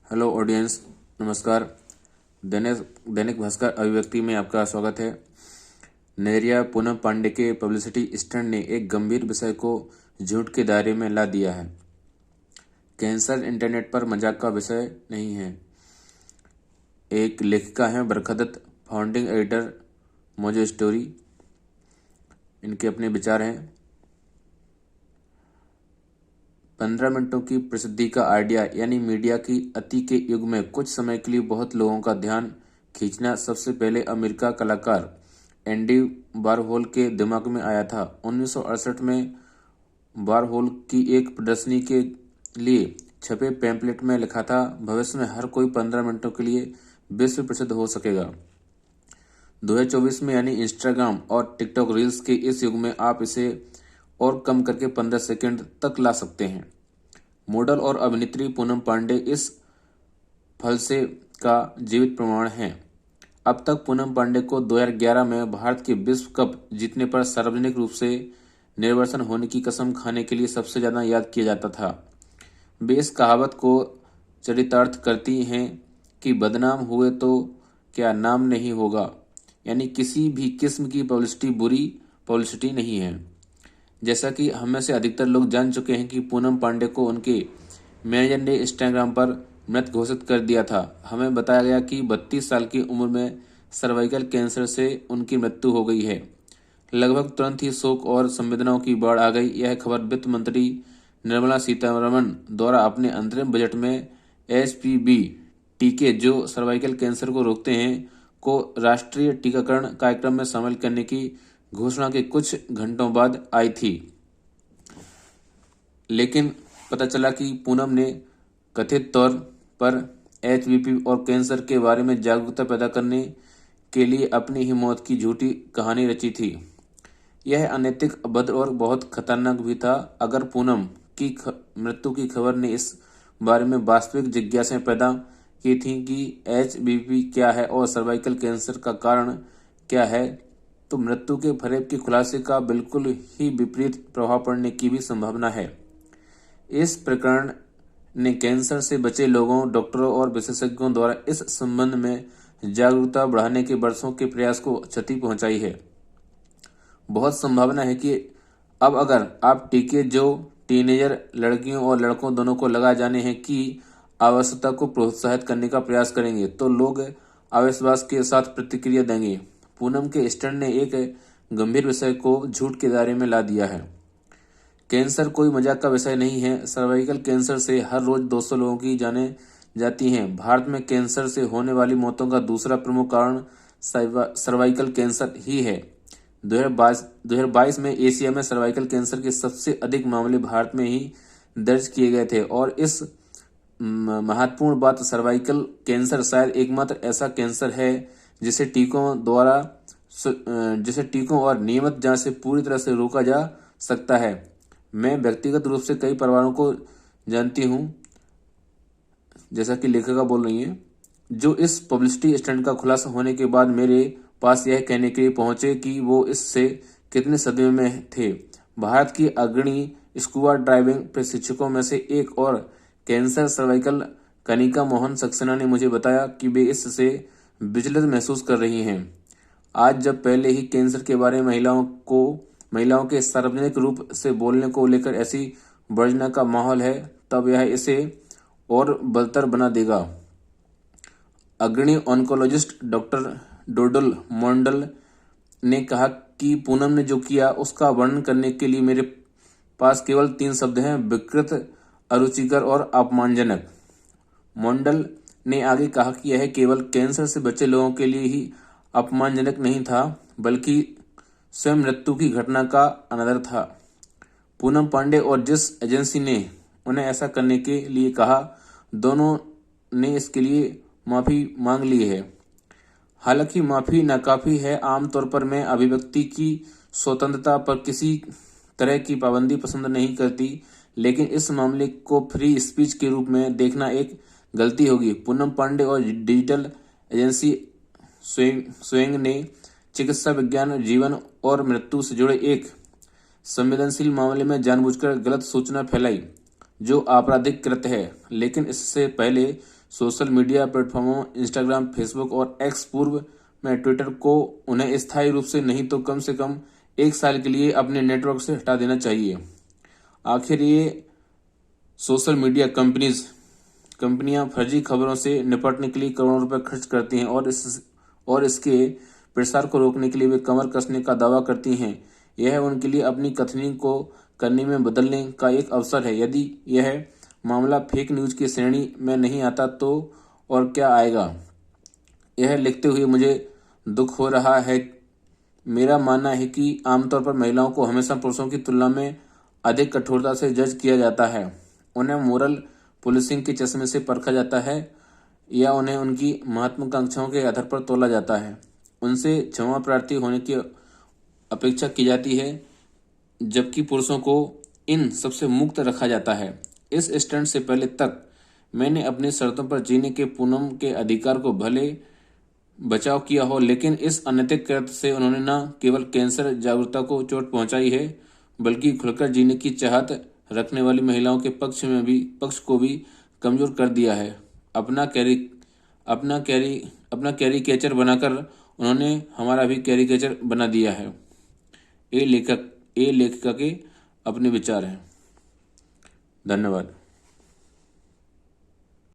Hello audience, नमस्कार। दैनिक भास्कर अभिव्यक्ति में आपका स्वागत है। नेरिया पूनम पांडे के पब्लिसिटी स्टंट ने एक गंभीर विषय को झूठ के दायरे में ला दिया है। कैंसर इंटरनेट पर मजाक का विषय नहीं है। एक लेखिका हैं बरखदत, फाउंडिंग एडिटर मोजो स्टोरी। इनके अपने विचार हैं। 15 मिनटों की प्रसिद्धि का आइडिया यानी मीडिया की अति के युग में कुछ समय के लिए बहुत लोगों का ध्यान खींचना सबसे पहले अमेरिका कलाकार एंडी वारहोल के दिमाग में आया था। 1968 में वारहोल की एक प्रदर्शनी के लिए छपे पैम्पलेट में लिखा था, भविष्य में हर कोई 15 मिनटों के लिए विश्व प्रसिद्ध हो सकेगा। 2024 में यानी इंस्टाग्राम और टिकटॉक रील्स के इस युग में आप इसे और कम करके 15 सेकंड तक ला सकते हैं। मॉडल और अभिनेत्री पूनम पांडे इस फलसे का जीवित प्रमाण हैं। अब तक पूनम पांडे को 2011 में भारत के विश्व कप जीतने पर सार्वजनिक रूप से निर्वासन होने की कसम खाने के लिए सबसे ज्यादा याद किया जाता था। वे इस कहावत को चरितार्थ करती हैं कि बदनाम हुए तो क्या नाम नहीं होगा, यानी किसी भी किस्म की पब्लिसिटी बुरी पब्लिसिटी नहीं है। जैसा कि हम में से अधिकतर लोग जान चुके हैं कि पूनम पांडे को उनके मैनेजर ने इंस्टाग्राम पर मृत घोषित कर दिया था। हमें बताया गया कि 32 साल की उम्र में सर्वाइकल कैंसर से उनकी मृत्यु हो गई है। लगभग तुरंत ही शोक और संवेदनाओं की बाढ़ आ गई। यह खबर वित्त मंत्री निर्मला सीतारमण द्वारा अपने अंतरिम बजट में HPV टीके जो सर्वाइकल कैंसर को रोकते हैं को राष्ट्रीय टीकाकरण कार्यक्रम में शामिल करने की घोषणा के कुछ घंटों बाद आई थी। लेकिन पता चला कि पूनम ने कथित तौर पर HPV और कैंसर के बारे में जागरूकता पैदा करने के लिए अपनी ही मौत की झूठी कहानी रची थी। यह अनैतिक, अभद्र और बहुत खतरनाक भी था। अगर पूनम की मृत्यु की खबर ने इस बारे में वास्तविक जिज्ञासाएं पैदा की थी कि HPV क्या है और सर्वाइकल कैंसर का कारण क्या है, तो मृत्यु के फरेब के खुलासे का बिल्कुल ही विपरीत प्रभाव पड़ने की भी संभावना है। इस प्रकरण ने कैंसर से बचे लोगों, डॉक्टरों और विशेषज्ञों द्वारा इस संबंध में जागरूकता बढ़ाने के वर्षों के प्रयास को क्षति पहुंचाई है। बहुत संभावना है कि अब अगर आप टीके जो टीनेजर लड़कियों और लड़कों दोनों को लगाए जाने हैं की आवश्यकता को प्रोत्साहित करने का प्रयास करेंगे, तो लोग अविश्वास के साथ प्रतिक्रिया देंगे। पूनम के स्टंट ने एक गंभीर विषय को झूठ के दायरे में ला दिया है। कैंसर कोई मजाक का विषय नहीं है। सर्वाइकल कैंसर से हर रोज 200 लोगों की जानें जाती हैं। भारत में कैंसर से होने वाली मौतों का दूसरा प्रमुख कारण सर्वाइकल कैंसर ही है। 2022 में एशिया में सर्वाइकल कैंसर के सबसे अधिक मामले भारत में ही दर्ज किए गए थे और इस महत्वपूर्ण बात, सर्वाइकल कैंसर शायद एकमात्र ऐसा कैंसर है जिसे टीकों और नियमित जांच से पूरी तरह से रोका जा सकता है। मैं व्यक्तिगत रूप से कई परिवारों को जानती हूं, जैसा कि लेखिका बोल रही हैं, जो इस पब्लिसिटी स्टंट का खुलासा होने के बाद मेरे पास यह कहने के लिए पहुंचे कि वो इससे कितने सदमे में थे। भारत की अग्रणी स्कूबा ड्राइविंग प्रशिक्षकों में से एक और कैंसर सर्वाइकल कनिका मोहन सक्सेना ने मुझे बताया कि वे इससे विचलित महसूस कर रही हैं। आज जब पहले ही कैंसर के बारे में महिलाओं के सार्वजनिक रूप से बोलने को लेकर ऐसी वर्जना का माहौल है, तब यह इसे और बदतर बना देगा। अग्रणी ऑन्कोलॉजिस्ट डॉक्टर डोडल मोंडल ने कहा कि पूनम ने जो किया उसका वर्णन करने के लिए मेरे पास केवल 3 शब्द हैं: विकृत, अरुचिकर और अपमानजनक। मोंडल ने आगे कहा कि यह केवल कैंसर से बचे लोगों के लिए ही अपमानजनक नहीं था, बल्कि स्वयं मृत्यु की घटना का अनादर था। पूनम पांडे और जिस एजेंसी ने उन्हें ऐसा करने के लिए कहा, दोनों ने इसके लिए माफी मांग ली है। हालांकि माफी नाकाफी है। आमतौर पर मैं अभिव्यक्ति की स्वतंत्रता पर किसी तरह की पाबंदी पसंद नहीं करती, लेकिन इस मामले को फ्री स्पीच के रूप में देखना एक गलती होगी। पूनम पांडे और डिजिटल एजेंसी स्वयं ने चिकित्सा विज्ञान, जीवन और मृत्यु से जुड़े एक संवेदनशील मामले में जानबूझकर गलत सूचना फैलाई। जो आपराधिक कृत्य है, लेकिन इससे पहले सोशल मीडिया प्लेटफॉर्मों इंस्टाग्राम, फेसबुक और एक्स, पूर्व में ट्विटर को उन्हें स्थायी रूप से नहीं तो कम से कम 1 साल के लिए अपने नेटवर्क से हटा देना चाहिए। आखिर ये सोशल मीडिया कंपनियां फर्जी खबरों से निपटने के लिए करोड़ों रुपए खर्च करती हैं और इसके प्रसार को रोकने के लिए वे कमर कसने का दावा करती हैं। यह उनके लिए अपनी कथनी को करनी में बदलने का एक अवसर है। यदि यह मामला फेक न्यूज की श्रेणी में नहीं आता तो और क्या आएगा? यह लिखते हुए मुझे दुख हो रहा है। मेरा मानना है कि आमतौर पर महिलाओं को हमेशा पुरुषों की तुलना में अधिक कठोरता से जज किया जाता है। उन्हें मोरल पुलिसिंग के चश्मे से परखा जाता है या उन्हें उनकी महत्वाकांक्षाओं के आधार पर तोला जाता है। उनसे क्षमा प्रार्थी होने की अपेक्षा की जाती है, जबकि पुरुषों को इन सबसे मुक्त रखा जाता है। इस स्टैंड से पहले तक मैंने अपनी शर्तों पर जीने के पूनम के अधिकार को भले बचाव किया हो, लेकिन इस अनैतिक कृत्य से उन्होंने न केवल कैंसर जागरूकता को चोट पहुंचाई है, बल्कि खुलकर जीने की चाहत रखने वाली महिलाओं के पक्ष को भी कमजोर कर दिया है। अपना कैरिकेचर बनाकर उन्होंने हमारा भी कैरिकेचर बना दिया है। ये लेखिका के अपने विचार हैं। धन्यवाद।